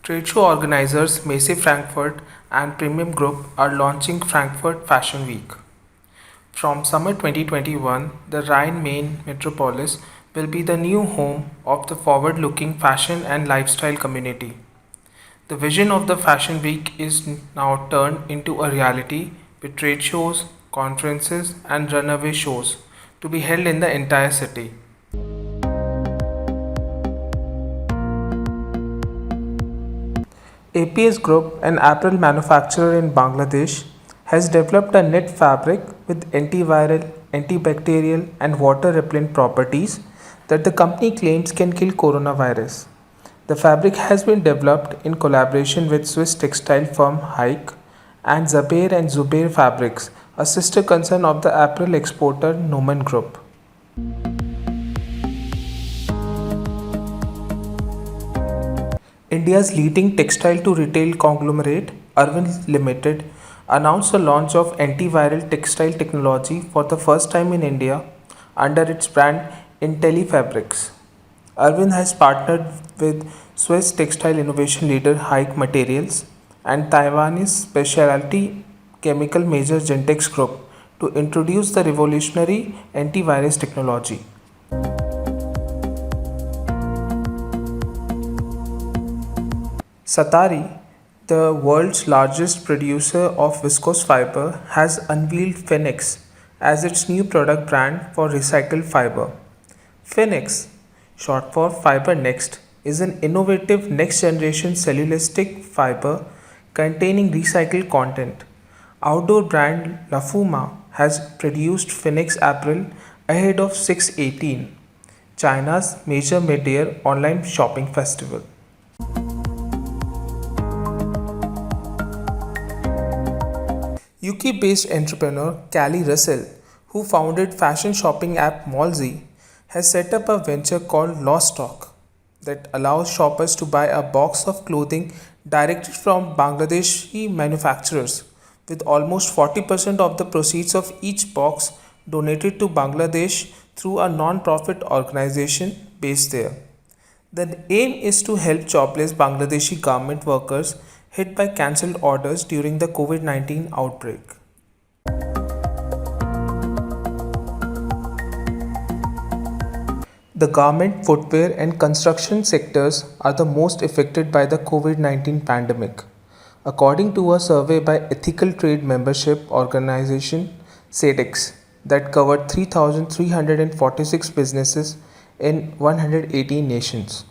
Trade show organizers Macy Frankfurt and Premium Group are launching Frankfurt Fashion Week. From summer 2021, the Rhine-Main metropolis will be the new home of the forward-looking fashion and lifestyle community. The vision of the Fashion Week is now turned into a reality with trade shows, conferences, and runaway shows to be held in the entire city. APS Group, an apparel manufacturer in Bangladesh, has developed a knit fabric with antiviral, antibacterial, and water repellent properties that the company claims can kill coronavirus. The fabric has been developed in collaboration with Swiss textile firm Hike and Zabair and Zubair Fabrics, a sister concern of the apparel exporter Noman Group. India's leading textile to retail conglomerate, Arvind Limited, announced the launch of antiviral textile technology for the first time in India under its brand IntelliFabrics. Arvind has partnered with Swiss textile innovation leader Hike Materials and Taiwanese specialty chemical major Gentex Group to introduce the revolutionary antivirus technology. Satari, the world's largest producer of viscose fiber, has unveiled Phoenix as its new product brand for recycled fiber. Phoenix, short for Fiber Next, is an innovative next generation cellulosic fiber containing recycled content. Outdoor brand La Fuma has produced Phoenix apparel ahead of 618, China's major mid-year online shopping festival. UK-based entrepreneur Callie Russell, who founded fashion shopping app Molzy, has set up a venture called Lost Stock that allows shoppers to buy a box of clothing directly from Bangladeshi manufacturers, with almost 40% of the proceeds of each box donated to Bangladesh through a non-profit organization based there. The aim is to help jobless Bangladeshi garment workers hit by cancelled orders during the COVID-19 outbreak. The garment, footwear, and construction sectors are the most affected by the COVID-19 pandemic, according to a survey by Ethical Trade Membership Organization SEDEX that covered 3,346 businesses in 118 nations.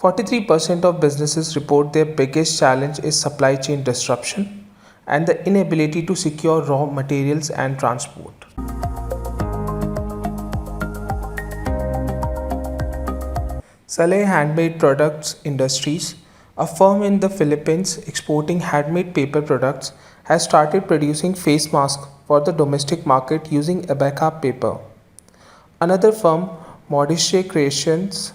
43% of businesses report their biggest challenge is supply chain disruption and the inability to secure raw materials and transport. Saleh Handmade Products Industries, a firm in the Philippines exporting handmade paper products, has started producing face masks for the domestic market using abaca paper. Another firm, Modesty Creations,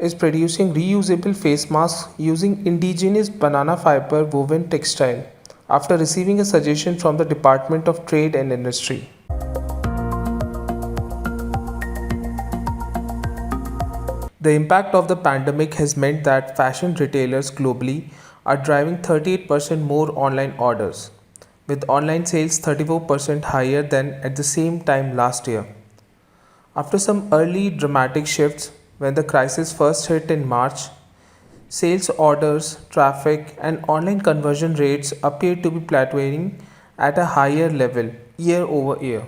is producing reusable face masks using indigenous banana fiber woven textile after receiving a suggestion from the Department of Trade and Industry. The impact of the pandemic has meant that fashion retailers globally are driving 38% more online orders, with online sales 34% higher than at the same time last year. After some early dramatic shifts, when the crisis first hit in March, sales orders, traffic, and online conversion rates appeared to be plateauing at a higher level year over year.